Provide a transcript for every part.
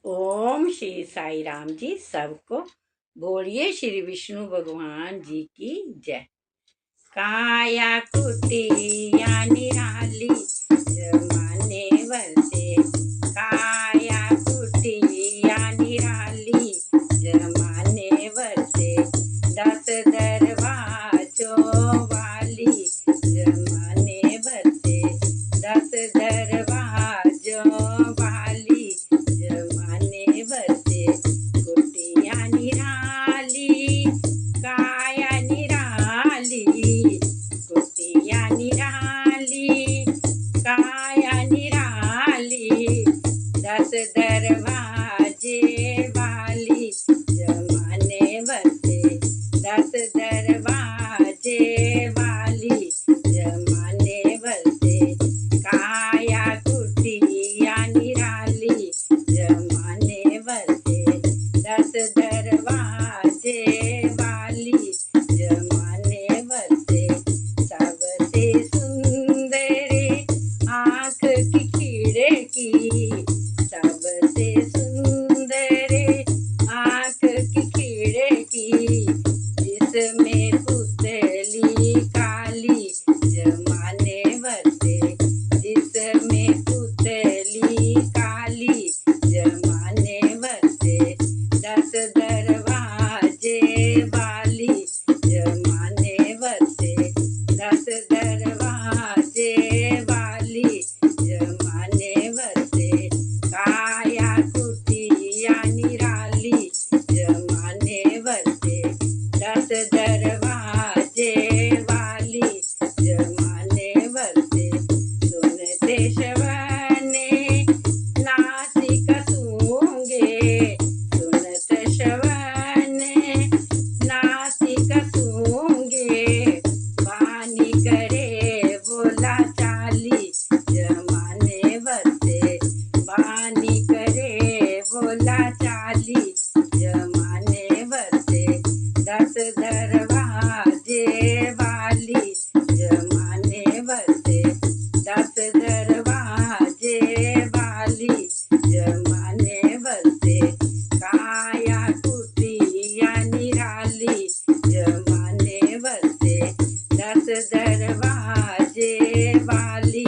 ओम श्री साई राम जी। सबको बोलिए श्री विष्णु भगवान जी की जय। काया कुटिया निराली जमाने वर्षे, काया कुटिया निराली जमाने वर्षे, 10 दरवाजों वाली जमाने वर्षे, 10 दरवाजों वाली जमाने वर्षे, कुटिया निराली काया निराली, कुटिया निराली काया निराली, 10 दरवाजे वाली जमाने वर्षे, 10 दरवाजे वाली जमाने वर्षे, काया कुटिया निराली जमाने वर्षे, 10 दरवाजे वाली जमाने वर्षे, सबसे सुंदर आँख की खिड़की, सबसे सुंदर आँख की खिड़की, जिसमें पुतली काली जमाने वर्षे, जिसमें पुतली काली जमाने वर्षे, 10 दरवाजे वाली जमाने वर्षे, 10 दरवाजे वाली जमाने वर्षे, काया कुटिया निराली जमाने वर्षे, 10 दरवाजे वाली जमाने वर्षे, सुनते शवने नासिका सूंघे, सुनत शवने नासिका सूंघे, पानी करे बोला चाली जमाने वर्षे, पानी करे बोला चाली जमाने वर्षे, 10 दरवाजे वाली जमाने वर्षे, 10 दरवाजे वाली जमाने वर्षे, काया कुटिया निराली जमाने वर्षे, 10 दरवाजे वाली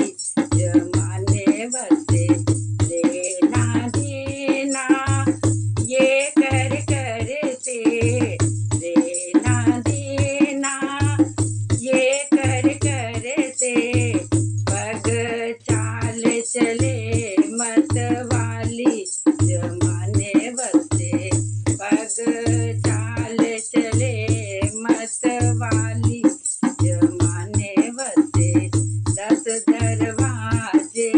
जमाने वर्षे, लेना देना ये कर करते, लेना देना ये कर करते, पग चाल चले मत वाली जमाने वर्षे, पग चाल चले मत वाली जमाने वर्षे, 10 दरवाजे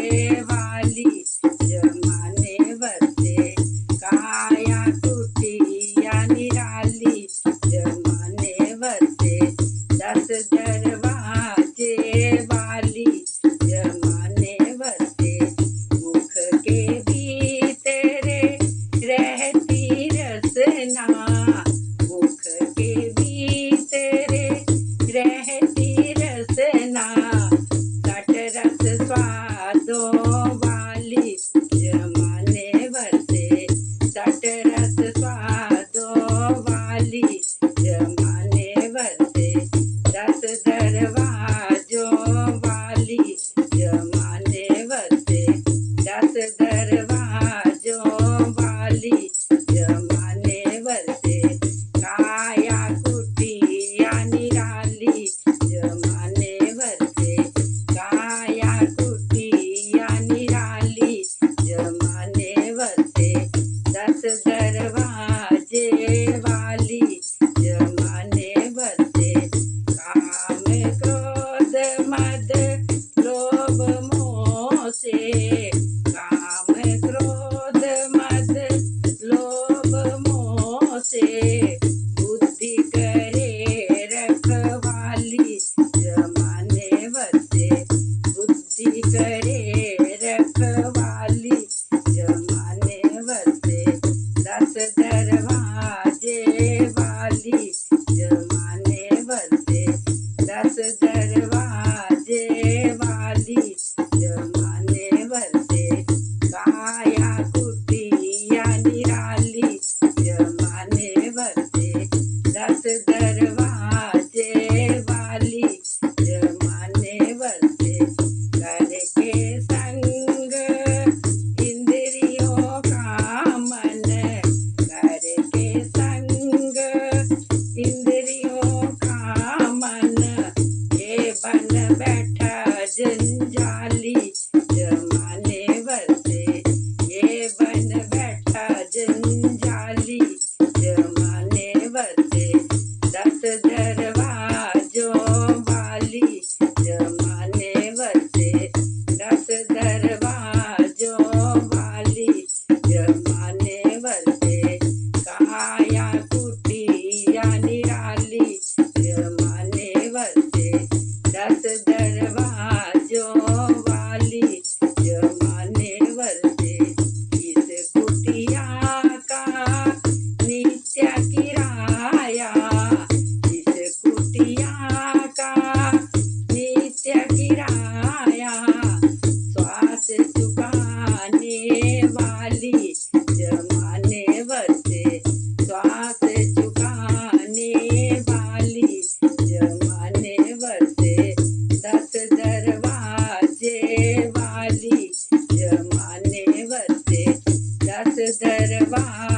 वाली जमाने वर्षे, काया कुटिया निराली जमाने वर्षे, 10 दरवाजे वाली जमाने वर्षे, मुख के भीतर रहती रसना, मुख के भीतर रहती रसना, 60 रस स्वादों वाली जमाने वर्षे, 60 रस स्वादों वाली जमाने वर्षे, 10 दरवाजों वाली जमाने वर्षे, 10 दरवाजों वाली जमाने वर्षे, काया कुटिया निराली जमाने वर्षे, काया कुटिया निराली जमाने वर्षे, 10 दरवाजे वाली जमाने वर्षे, काम क्रोध मद लोभ मोह से, काम क्रोध मद लोभ मोह से, बुद्धि करे रखवाली जमाने वर्षे, बुद्धि करे रखवाली जमाने वर्षे, 10 दरवाजे वाली जमाने वर्षे, 10 दरवाजे वाली जमाने वर्षे, काया कुटिया जमाने भरते काया कुटिया निराली जमाने भरते 10 दरवाजों वाली जमाने भरते इस कुटिया का नित्य किराया इस कुटिया का नित्य किराया श्वास चुकाने वाली जमाने भरते श्वास चुकाने वाली जमाने भरते 10 दरवाजे वाली जमाने भरते 10 दरवाजे